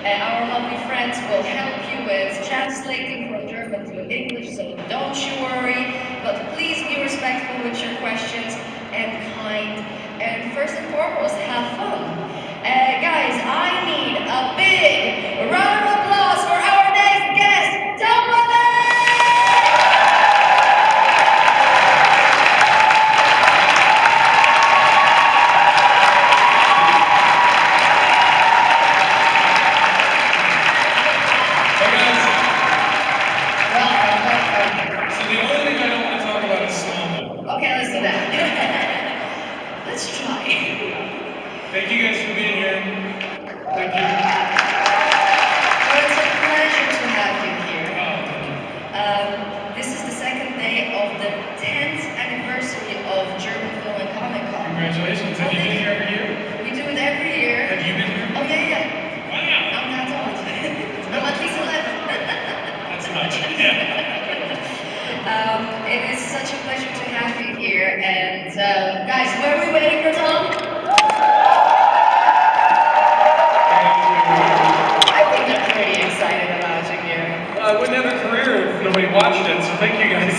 Our lovely friends will help you with translating from German to English, so don't you worry. But please be respectful with your questions and kind. And first and foremost, have fun. Guys, I need a big round of applause for our next guest, Dortmund! Okay, let's do that. Let's try. Thank you guys for being here. Thank you. Well, it's a pleasure to have you here. Oh, thank you. This is the second day of the 10th anniversary of German Film and Comic Con. Congratulations. Have you been here every year? We do it every year. Have you been here? Oh, yeah. Wow. I'm that old. I'm at least 11. That's much. Yeah. It is such a pleasure to have you here. And guys, were we waiting for Tom? I think I'm pretty excited about you here. I wouldn't have a career if nobody watched it, so thank you guys.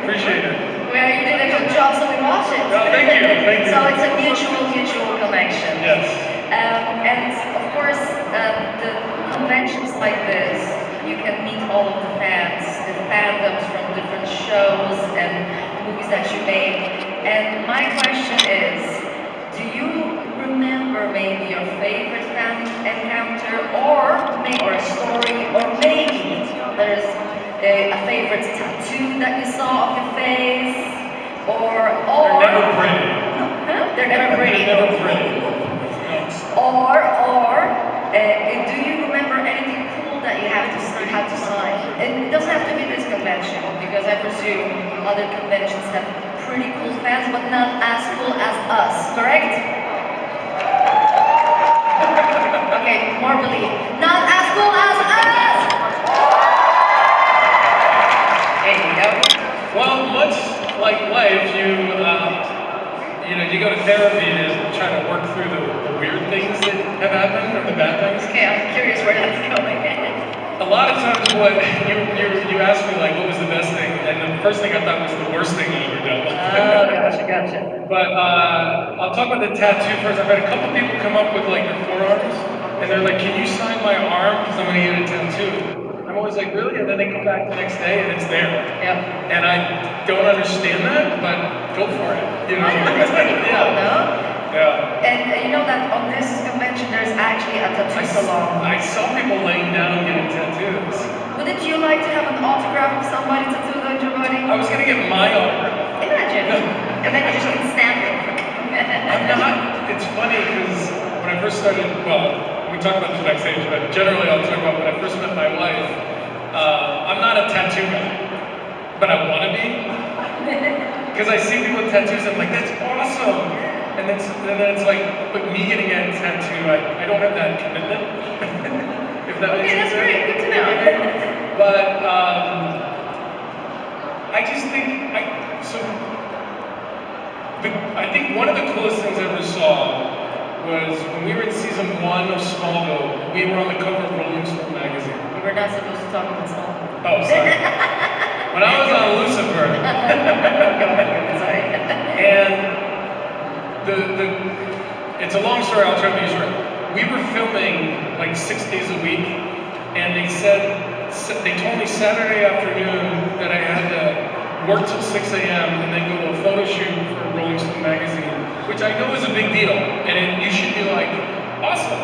Appreciate it. Well, you did a good job, so we watched it. No, thank you. Thank you. So it's a mutual connection. Yes. And of course, the conventions like this, you can meet all of the fans, the fandoms from different shows and movies that you made. And my question is, do you remember maybe your favorite fan encounter, or a story, or maybe there's a favorite tattoo that you saw of your face, or They're never pretty. Huh? They're never pretty. They're never pretty. Or do you remember anything cool that you had to sign? It doesn't have to be this convention, because I presume other conventions have pretty cool fans, but not as cool as us, correct? Okay, more believe. Not as cool as us! There you go. Well, much like life, you go to therapy to try to work through the weird things that have happened, or the bad things. Okay, I'm curious where that's going. A lot of times what you asked me, like, what was the best thing, and the first thing I thought was the worst thing you ever done. Oh, gotcha. But I'll talk about the tattoo first. I've had a couple people come up with like their forearms, and they're like, "Can you sign my arm? Because I'm gonna get a tattoo." I'm always like, "Really?" And then they come back the next day, and it's there. Yeah. And I don't understand that, but go for it. You know? That's pretty cool, no? Yeah. And you know that on this convention there's actually a tattoo salon. I saw people laying down getting tattoos. Wouldn't you like to have an autograph of somebody tattooed on your body? I was gonna get my autograph. Imagine. And then you just can stamp it. I'm not. It's funny because when I first started, well, we talk about this backstage, but generally I'll talk about when I first met my wife. I'm not a tattoo guy, but I want to be. Because I see people with tattoos, I'm like, that's awesome. And then it's like, but me getting a tattoo, I don't have that commitment. If that makes sense. Okay, that's great. Good to know. But I just think, I think one of the coolest things I ever saw was when we were in season 1 of Smallville, we were on the cover of Rolling Stone magazine. We're not supposed to talk about Smallville. Oh, sorry. When I was on Lucifer. Sorry. And it's a long story, I'll try to be short. We were filming like 6 days a week, and they told me Saturday afternoon that I had to work till 6 a.m. and then go to a photo shoot for Rolling Stone magazine, which I know is a big deal, and you should be like, awesome.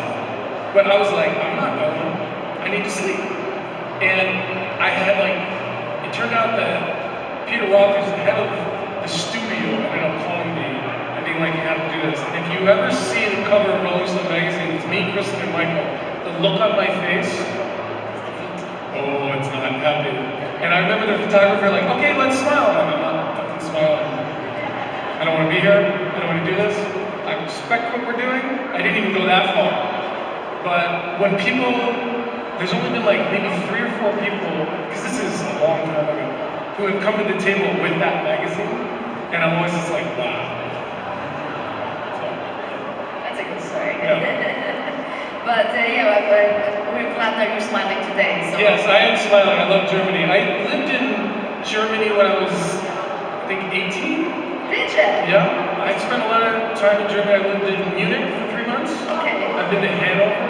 But I was like, I'm not going, I need to sleep. And I had it turned out that Peter Walker's the head of the studio ended up calling me and being like, you have to do this. And if you ever see the cover of Rolling Stone magazine, it's me, Kristen, and Michael. The look on my face, it's not happy. And I remember the photographer like, okay, let's smile. And I'm not fucking smiling. I don't want to be here. I don't want to do this. I respect what we're doing. I didn't even go that far. But when there's only been like maybe 3 or 4 people, because this is a long time ago, who have come to the table with that magazine, and I'm always just like, wow. That's a good story. Yeah. But But we're glad that you're smiling today. So. Yes, I am smiling. I love Germany. I lived in Germany when I was, I think, 18. Did you? Yeah, I spent a lot of time in Germany. I lived in Munich for 3 months. Okay. I've been to Hanover,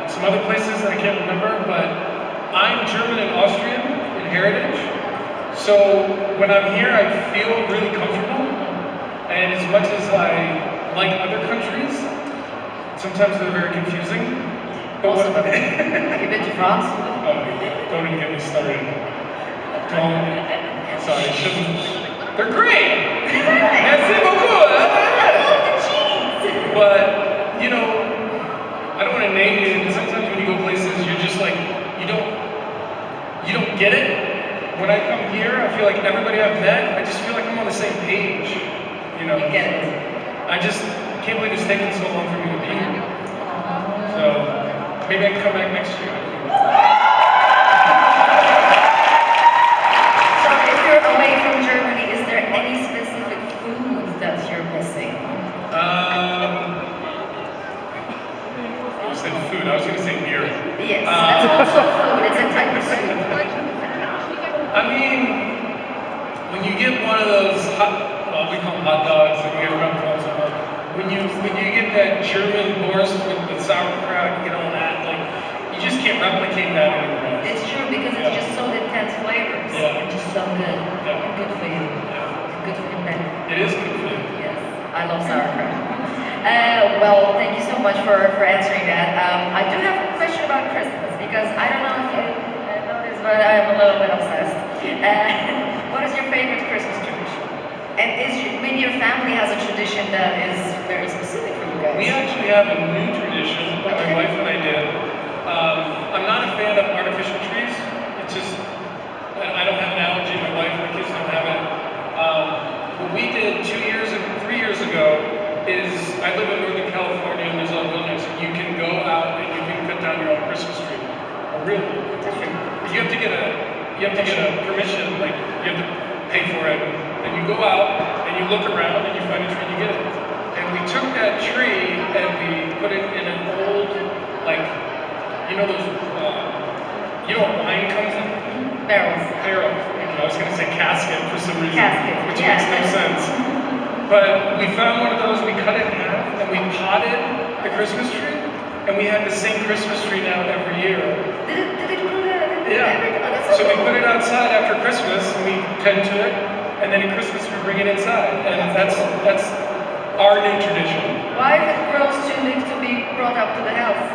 some other places that I can't remember, but I'm German and Austrian in heritage. So when I'm here, I feel really comfortable. And as much as I like other countries, sometimes they're very confusing. But what about it? Have you been to France? Oh, don't even get me started. Don't. Sorry, I shouldn't. They're great! Merci beaucoup! I love the cheese! But, you know, I don't want to name it, and sometimes when you go places, you're just like, you don't get it. When I come here, I feel like everybody I've met, I just feel like I'm on the same page. You know? You get it. I just can't believe it's taken so long for me to be here. So, maybe I can come back next year. So if you're away from Germany, is there any specific food that you're missing? You said food, I was going to say beer. Yes, that's also food. It's a type of soup. I mean, when you get one of those well, we call them hot dogs, and you get around calls on when you get that German Wurst with the sauerkraut, you get all that, like, you just can't replicate that anywhere else. It's true because it's just so intense flavors. Yeah. It's just so good. Yeah. Good for you. Yeah. Good for your belly. It is good for you. Yes, I love sauerkraut. Well, thank you so much for answering that. I do have a question about Christmas because I don't know if you know this, but I am a little bit obsessed. What is your favorite Christmas tradition? And maybe your family has a tradition that is very specific for you guys? We actually have a new tradition that my wife and I did. I'm not a fan of artificial trees. It's just, I don't have an allergy, my wife and my kids don't have it. What we did 3 years ago is, I live in Northern California and there's a wilderness. You can go out and you can cut down your own Christmas tree. Really? You have to get a permission, like you have to pay for it. And you go out and you look around and you find a tree and you get it. And we took that tree and we put it in an old, like, you know those, you know what wine comes in? Barrels. Barrel. I was going to say casket for some reason, which yeah. makes no sense. But we found one of those, we cut it in half, and we potted the Christmas tree, and we have the same Christmas tree now every year. Did it grow that? Yeah. So we put it outside after Christmas, and we tend to it, and then at Christmas we bring it inside, and that's our new tradition. Why if it grows too big to be brought up to the house?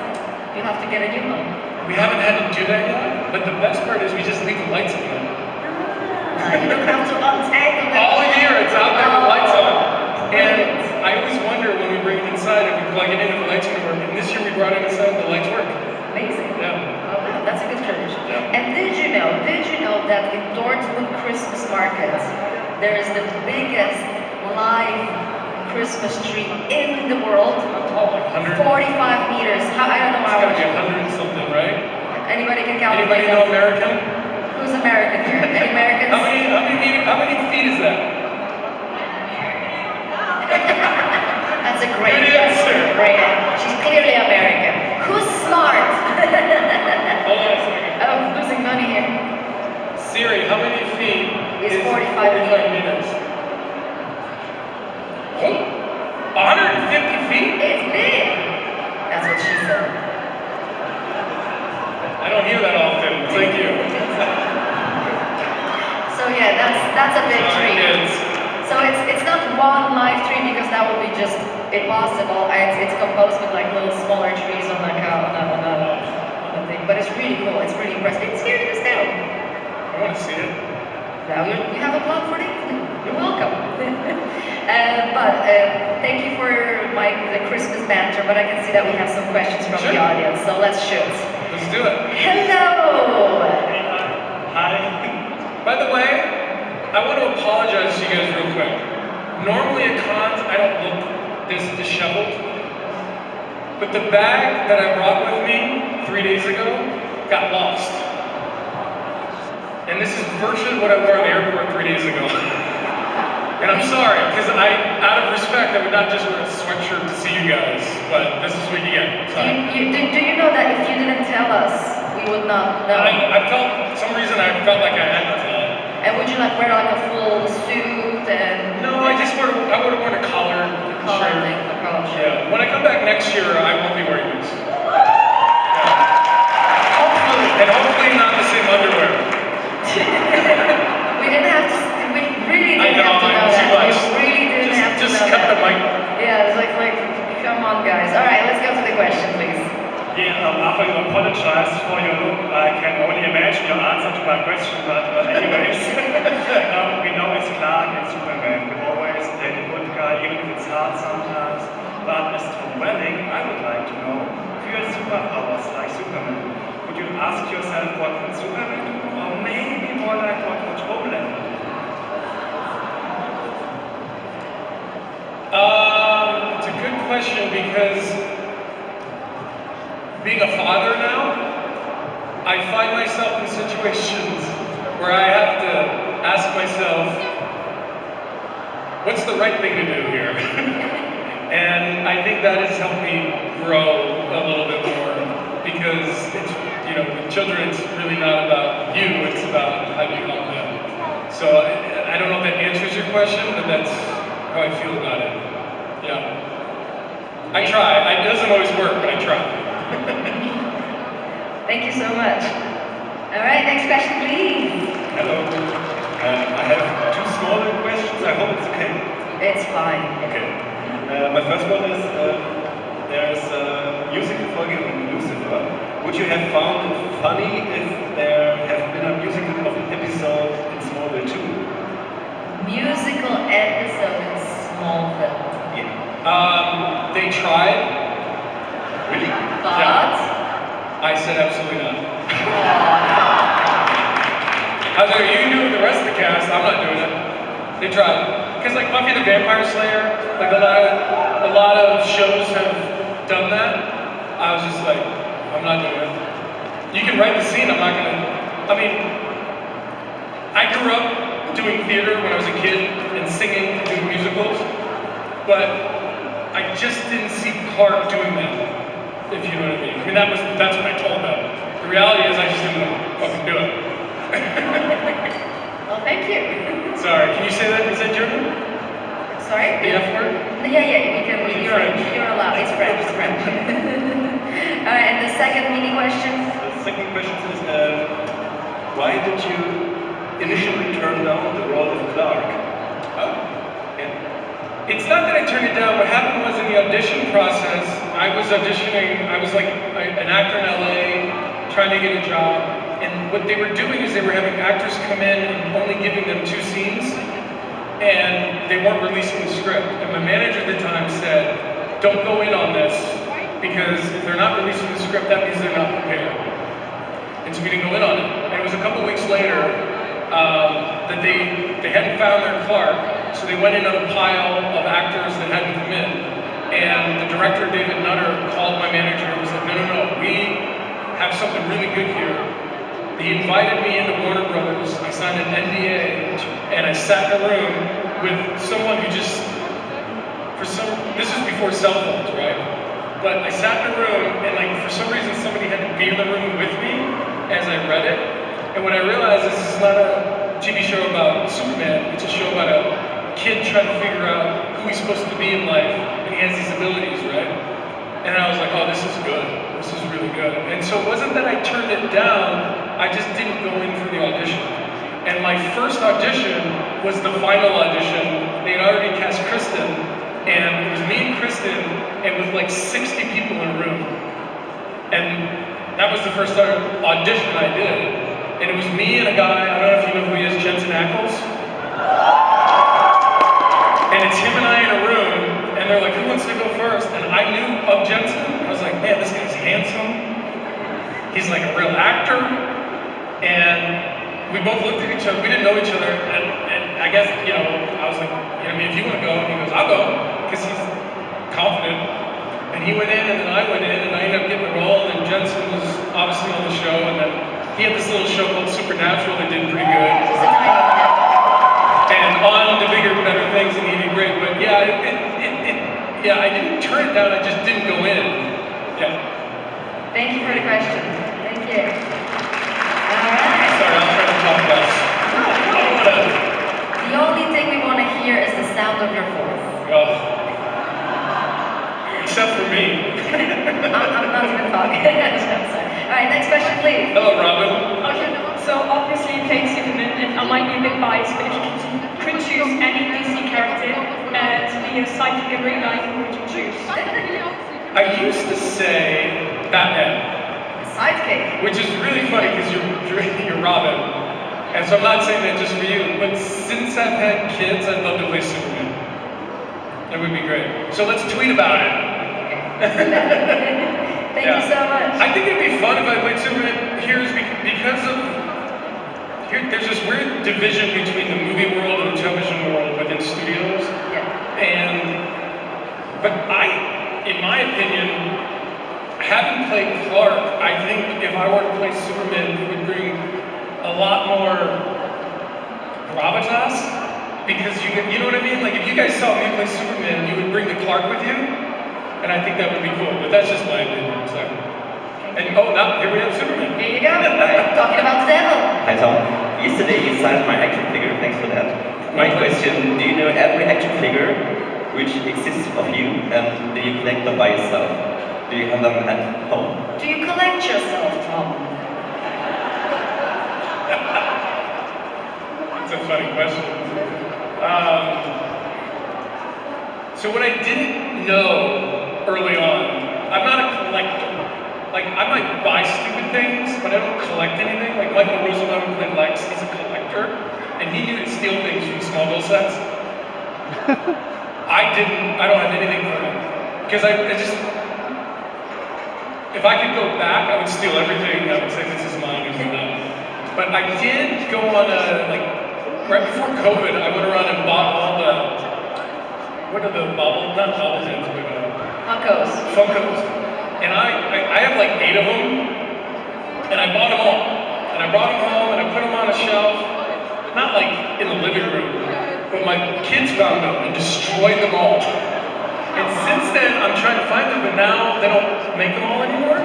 You have to get a new one. We haven't had to do that yet, but the best part is we just leave the lights on. You don't have to untangle them. All year it's out there with lights on. And I always wonder when we bring it inside if we plug it in if the lights are going to work. And this year we brought it inside and the lights work. Amazing. Yeah. Oh, wow, that's a good tradition. Yeah. And did you know that in Dortmund Christmas market there is the biggest live Christmas tree in the world? Oh, like 100. 45 meters. I don't know how much. It's got to be 100 something, right? Anybody can count. Anybody know American? Who's American here? Any Americans? How many feet is that? That's a great answer. Great. She's clearly American. Who's smart? Hold on a second. I'm losing money here. Siri, how many feet is 45 meters? Oh, 150 feet? It's big. That's what she said. I don't hear that often. Thank you. So yeah, that's a big tree. Kids. So it's not one live tree because that would be just impossible. It's composed with like little smaller trees on a thing. But it's really cool. It's really impressive. It's here in this town. I want to see it. Now you have a plug for the evening. You're welcome. Thank you for the Christmas banter. But I can see that we have some questions from the audience. So let's shoot. Let's do it. Hello. Hi. By the way, I want to apologize to you guys real quick. Normally at cons, I don't look this disheveled. But the bag that I brought with me 3 days ago got lost. And this is virtually what I wore at the airport 3 days ago. And I'm sorry, because out of respect, I would not just wear a sweatshirt to see you guys, but this is what you get. Sorry. Do you know that if you didn't tell us, we would not know? I felt, for some reason, I felt like I had to tell. And would you like wear like a full suit and? No, I would have worn a collar. A collar thing, a collar shirt. Yeah. When I come back next year, I won't be wearing these. Hopefully. And hopefully not the same underwear. We didn't have to. We really didn't have to know that. We really didn't have to know that. Just cut the mic. Yeah, it's like, come on, guys. All right, let's go to the question, please. Yeah, after you apologize for your look, I can only imagine your answer to my question, but anyways, we know it's Clark and Superman. We always play the good guy, even if it's hard sometimes. But as Tom Welling, I would like to know, if you had superpowers like Superman, would you ask yourself what would Superman do? Or maybe more like what would Homelander do? It's a good question because being a father now, I find myself in situations where I have to ask myself, what's the right thing to do here? And I think that has helped me grow a little bit more because it's, with children, it's really not about you, it's about how you help them. So I don't know if that answers your question, but that's how I feel about it. Yeah. I try. It doesn't always work, but I try. Thank you so much. All right, next question, please. Hello. I have two smaller questions. I hope it's okay. It's fine. Okay. My first one is, there's a musical folge on Lucifer. Would you have found it funny if there have been a musical episode in Smallville too? Musical episode in Smallville. Yeah. They tried. Really? But? Yeah. I said absolutely not. I was like, you can do it with the rest of the cast, I'm not doing it. They tried. Because like Buffy the Vampire Slayer, like a lot of shows have done that. I was just like, I'm not doing it. You can write the scene, I'm not gonna, I grew up doing theater when I was a kid and singing, doing musicals, but I just didn't see Clark doing that. If you know what I mean. That's what I told them. The reality is I just didn't want to fucking do it. Well, thank you. Sorry, can you say that? Is that German? Sorry? The F word? Yeah, you're allowed. It's French, it's French. All right, and the second mini question? The second question is, why did you initially turn down the role of Clark? It's not that I turned it down. What happened was in the audition process, I was auditioning, I was like an actor in LA, trying to get a job. And what they were doing is they were having actors come in and only giving them 2 scenes. And they weren't releasing the script. And my manager at the time said, don't go in on this, because if they're not releasing the script, that means they're not prepared. And so we didn't go in on it. And it was a couple weeks later that they hadn't found their Clark. So they went in on a pile of actors that hadn't come in. And the director, David Nutter, called my manager and was like, no, we have something really good here. He invited me into Warner Brothers. I signed an NDA, and I sat in a room with someone who just, this is before cell phones, right? But I sat in a room, and like for some reason somebody had to be in the room with me as I read it. And when I realized this is not a TV show about Superman, it's a show about a kid trying to figure out who he's supposed to be in life, and he has these abilities, right? And I was like, oh, this is good. This is really good. And so it wasn't that I turned it down, I just didn't go in for the audition. And my first audition was the final audition. They had already cast Kristen, and it was me and Kristen, and with like 60 people in a room. And that was the first audition I did. And it was me and a guy, I don't know if you know who he is, Jensen Ackles. And it's him and I in a room, and they're like, who wants to go first? And I knew of Jensen. I was like, man, this guy's handsome. He's like a real actor. And we both looked at each other. We didn't know each other. And I guess, I was like, if you want to go, and he goes, I'll go, because he's confident. And he went in, and then I went in, and I ended up getting the role, and Jensen was obviously on the show, and then he had this little show called Supernatural that did pretty good. and on to bigger, better things and eating great. But yeah, yeah, I didn't turn it down. I just didn't go in. Yeah. Thank you for the question. Thank you. All right. Sorry, I'll try to talk less. The only thing we want to hear is the sound of your voice. Oh. Except for me. I'm not even talking. All right, next question, please. Hello, Robin. Okay, so obviously you played Superman, and I might be a bit biased, but if you could choose any DC character to be a sidekick in real life, who would you choose? I used to say Batman, Sidekick. which is really funny because you're Robin. And so I'm not saying that just for you, but since I've had kids, I'd love to play Superman. That would be great. So let's tweet about it. Thank you so much. I think it'd be fun if I played Superman. Here's because of there's this weird division between the movie world and the television world within studios. But in my opinion, having played Clark, I think if I were to play Superman, it would bring a lot more gravitas. Because you know what I mean? Like if you guys saw me play Superman, you would bring the Clark with you. And I think that would be cool, but that's just my opinion. So. And now here we have Superman. Here you go. Talking about the devil. Hi Tom. Yesterday you signed my action figure, thanks for that. My question, do you know every action figure which exists of you and do you collect them by yourself? Do you have them at home? Do you collect yourself, Tom? That's a funny question. So what I didn't know early on, I'm not a collector. Like, I might buy stupid things, but I don't collect anything. Like Michael Rosenbaum who played Lex, he's a collector, and he knew to steal things from Smallville sets. I don't have anything from it. Because if I could go back, I would steal everything. I would say this is mine, this is mine. But I did go on right before COVID, I went around and bought all what are the not bobbleheads, but Funkos. And I have like 8 of them, and I bought them all. And I brought them home and I put them on a shelf, not like in the living room, but my kids found them and destroyed them all. And since then, I'm trying to find them, but now they don't make them all anymore,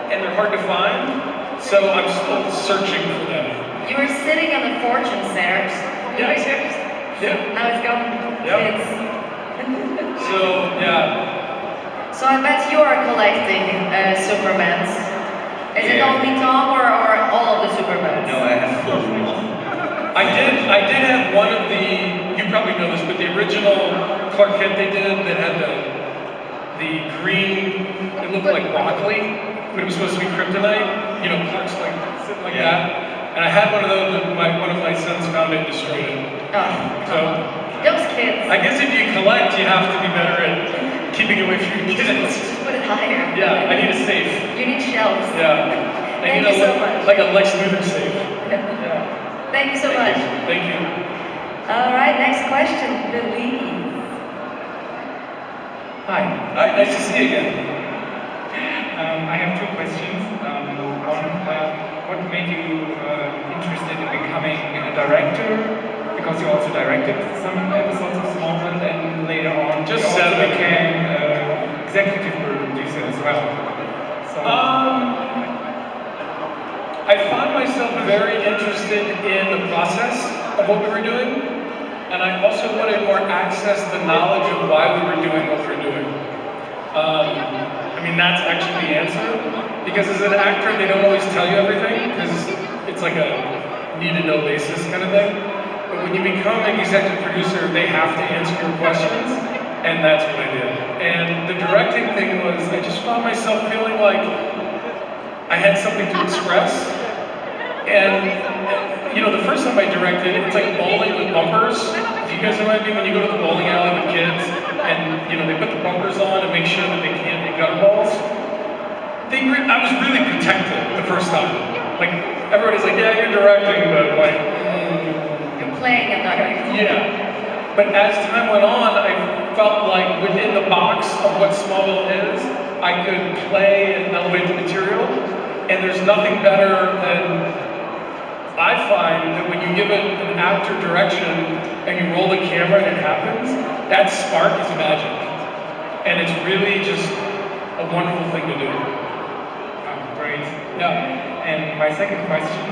and they're hard to find. So I'm still searching for them. You were sitting on the fortune, Sarah. Yeah. Now it's gone. Yep. Kids. So, yeah. So I bet you are collecting Supermans. Is it Yeah. only Tom or all of the Supermans? No, I have full room. I did have one of you probably know this, but the original Clark Kent they did that had the green, it looked like broccoli, but it was supposed to be kryptonite. You know, Clark's like sitting like that. And I had one of those, and one of my sons found it and destroyed it. Oh, So, those kids. I guess if you collect, you have to be better at keeping away from your kids. Just put it higher. Yeah, I need a safe. You need shelves. Yeah. Thank you so much. Like a Lex Luthor safe. Yeah. Thank you so much. Thank you. All right, next question, Louise. Hi, nice to see you again. I have 2 questions. One, what made you interested in becoming a director? Because you also directed some episodes of Smallville, and later on Just you also seven. became executive producer as well. So, I found myself very interested in the process of what we were doing, and I also wanted more access to knowledge of why we were doing what we were doing. I mean, that's actually the answer, because as an actor, they don't always tell you everything, because it's like a need-to-know basis kind of thing. But when you become an executive producer, they have to answer your questions, and that's what I did. And the directing thing was, I just found myself feeling like I had something to express. And, you know, the first time I directed, it's like bowling with bumpers. If you guys know what I mean, when you go to the bowling alley with kids, and, you know, they put the bumpers on to make sure that they can't hit gutter balls. I was really protected the first time. Like, everybody's like, yeah, you're directing, but like... You're playing and not directing. Yeah. But as time went on, I felt like within the box of what Smallville is, I could play and elevate the material. And there's nothing better than I find that when you give an actor direction and you roll the camera and it happens, that spark is magic. And it's really just a wonderful thing to do. Great. Yeah. And my second question,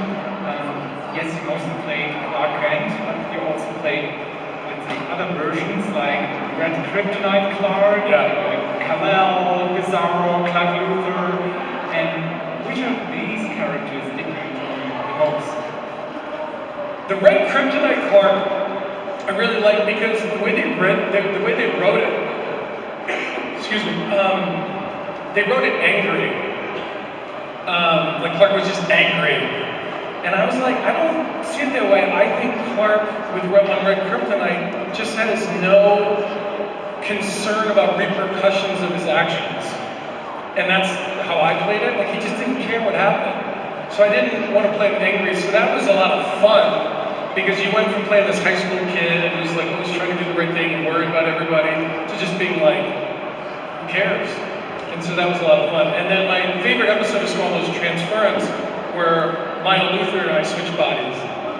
yes, you mostly played Clark Kent, but you also played, let's say, other versions like Red Kryptonite Clark, Kal-El, Bizarro, Clark Luthor, and which of these characters did you enjoy the most? The Red Kryptonite Clark, I really like because the way they wrote it, excuse me, they wrote it angry. Like Clark was just angry. And I was like, I don't see it that way. I think Clark on Red Kryptonite just has no concern about repercussions of his actions. And that's how I played it. Like he just didn't care what happened. So I didn't want to play him angry, so that was a lot of fun because you went from playing this high school kid and was like always trying to do the right thing and worried about everybody to just being like, who cares? And so that was a lot of fun. And then my favorite episode of Small was Transference, where Lionel Luthor and I switched bodies.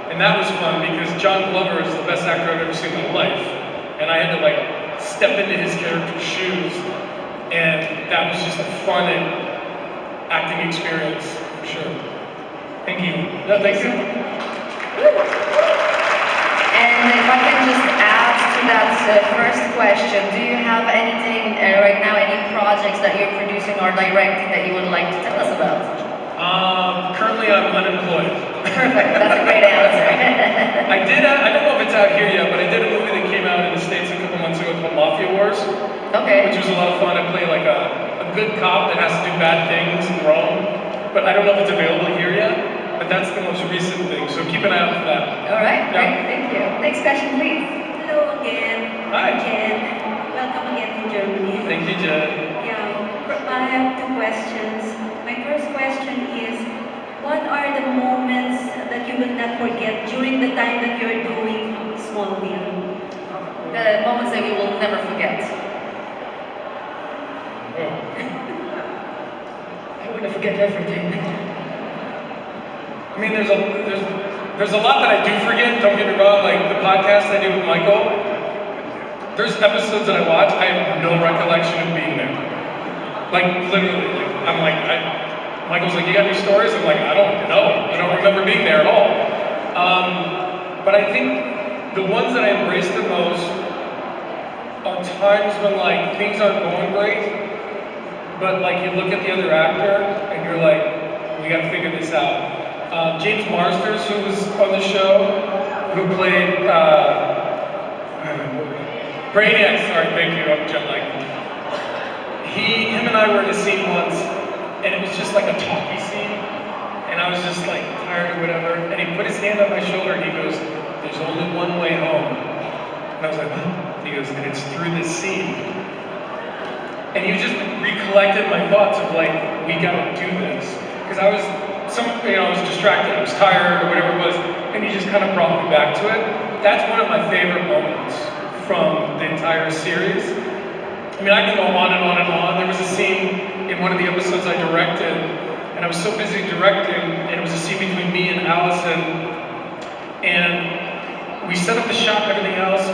And that was fun because John Glover is the best actor I've ever seen in my life. And I had to like step into his character's shoes. And that was just a fun and acting experience for sure. Thank you. No, thank you. And if I can just add to that first question, do you have anything right now, any projects that you're producing or directing that you would like to tell us about? Currently I'm unemployed. Perfect, that's a great answer. I don't know if it's out here yet, but I did a movie that came out in the States a couple months ago called Mafia Wars. Okay. Which was a lot of fun. I play like a good cop that has to do bad things in Rome. But I don't know if it's available here yet, but that's the most recent thing, so keep an eye out for that. All right, great, thank you. Next question, please. Hello again. Hi. Jen. Welcome again to Germany. Thank you, Jen. Yeah, I have two questions. My first question is, what are the moments that you will not forget during the time that you're doing Smallville? The moments that we will never forget. Oh. I want to forget everything. I mean, there's a lot that I do forget, don't get me wrong, like the podcast I do with Michael. There's episodes that I watch, I have no recollection of being there. Like, literally, I'm like, Michael's like, you got any stories? I'm like, I don't know. I don't remember being there at all. But I think the ones that I embrace the most are times when like things aren't going great, but like you look at the other actor and you're like, we gotta figure this out. James Marsters, who was on the show, who played Brainiac, sorry, thank you, I'm jet lagged. Him and I were in a scene once, and it was just like a talky scene, and I was just like tired or whatever, and he put his hand on my shoulder and he goes, there's only one way home. And I was like, what? He goes, and it's through this scene. And you just recollected my thoughts of like, we gotta do this. Because I was distracted, I was tired or whatever it was, and he just kind of brought me back to it. That's one of my favorite moments from the entire series. I mean, I can go on and on and on. There was a scene in one of the episodes I directed, and I was so busy directing, and it was a scene between me and Allison, and we set up the shot and everything else,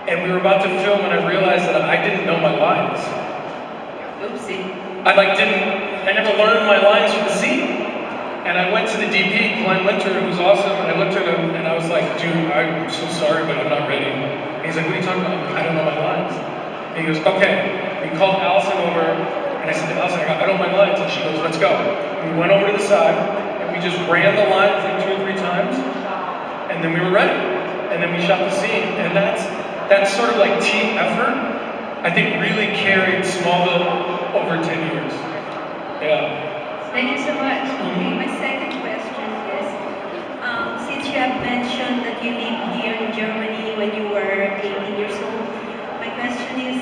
and we were about to film, and I realized that I didn't know my lines. Oopsie. I never learned my lines from the scene. And I went to the DP, Glenn Winter, who was awesome, and I looked at him and I was like, dude, I'm so sorry, but I'm not ready. And he's like, what are you talking about? I don't know my lines. And he goes, okay. He called Allison over, and I said to Allison, I don't know my lines. And she goes, let's go. And we went over to the side, and we just ran the lines like 2 or 3 times, and then we were ready. And then we shot the scene. And that's sort of like team effort, I think really carried Smallville over 10 years. Yeah. Thank you so much. Okay, my second question is, since you have mentioned that you lived here in Germany when you were 18 years old, my question is,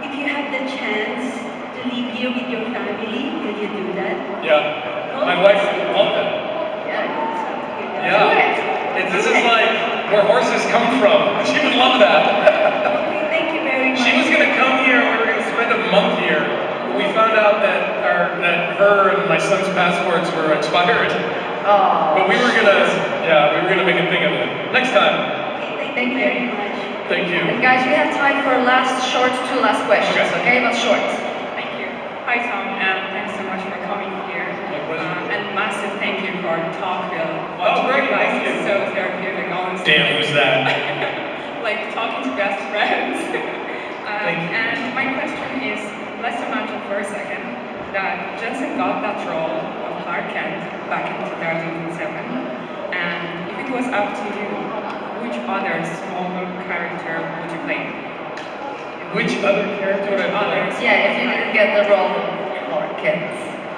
if you have the chance to live here with your family, will you do that? Yeah. My wife would love that. Yeah. This is like where horses come from. She would love that. Okay, thank you very much. She was going to come here, we were going to spend a month here. We found out that her and my son's passports were expired. Oh. But we were gonna make a thing of it. Next time. Okay, Thank thank you very much. Thank you. And guys, we have time for two last questions, okay? But short. Thank you. Hi Tom, and thanks so much for coming here. And massive thank you for the talk, Bill. Oh, great, Guys, thank you. it's so therapeutic, honestly. Damn, who's that? Like talking to best friends. Thank you. And my question is, let's imagine for a second that Jensen got that role of Clark Kent back in 2007, and if it was up to you, which other small character would you play? Which other character would I play? Others. Yeah, if you didn't get the role of Clark Kent,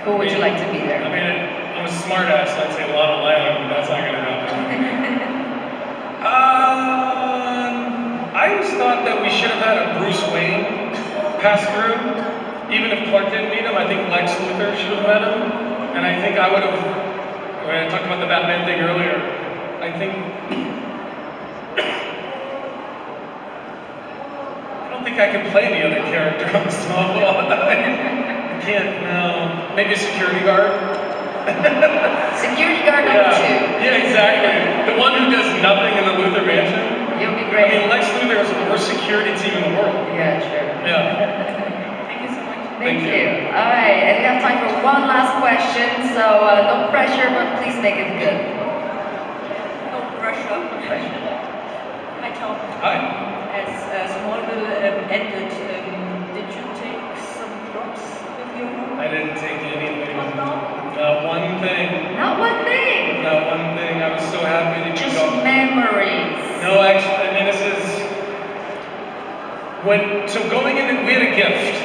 who would you like to be there? I mean, I'm a smartass, so I'd say Lana Lang, but that's not gonna happen. I always thought that we should have had a Bruce Wayne pass through. Even if Clark didn't meet him, I think Lex Luthor should have met him. And I think I would have, I talked about the Batman thing earlier, I think, I don't think I can play any other character on Smallville. I can't, no. Maybe a security guard? Security guard number two. Yeah, exactly. The one who does nothing in the Luthor Mansion. You'll be I great. mean, Lex Luthor is the worst security team in the world. Yeah, sure. Yeah. Thank you so much. Thank you. All right, and we have time for one last question, so no pressure, but please make it good. Oh, Russia. Hi, Tom. Hi. As Smallville ended, did you take some props with you? I didn't take anything. Not one thing. Not one thing. Not one thing. I was so happy to be Just gone. memories. No, actually, I mean, this is so going in, we had a gift.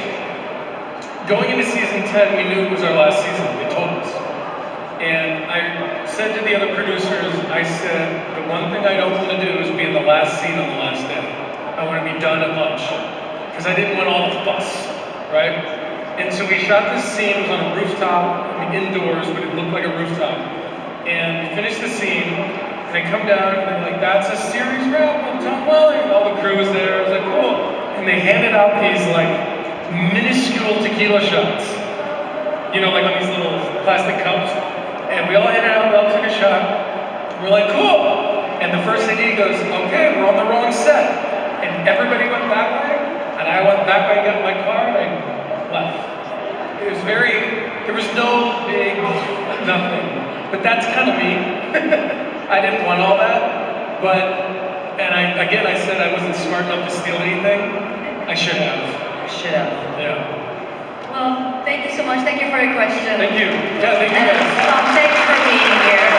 Going into season 10, we knew it was our last season. They told us. And I said to the other producers, I said, the one thing I don't want to do is be in the last scene on the last day. I want to be done at lunch. Because I didn't want all the fuss, right? And so we shot this scene, it was on a rooftop, I mean indoors, but it looked like a rooftop. And we finished the scene, and they come down, and they're like, that's a series wrap on Tom Welling. And all the crew was there, I was like, cool. And they handed out these like minuscule tequila shots. You know, like on these little plastic cups. And we all handed out, we all took a shot. We're like, cool. And the first AD goes, okay, we're on the wrong set. And everybody went that way, and I went that way, got in my car, and I left. It was there was no big nothing. But that's kind of me. I didn't want all that, and I said I wasn't smart enough to steal anything. I should have. Should have. Yeah. Well, thank you so much. Thank you for your question. Thank you. Yeah, thank you And guys. Tom, thank you for being here.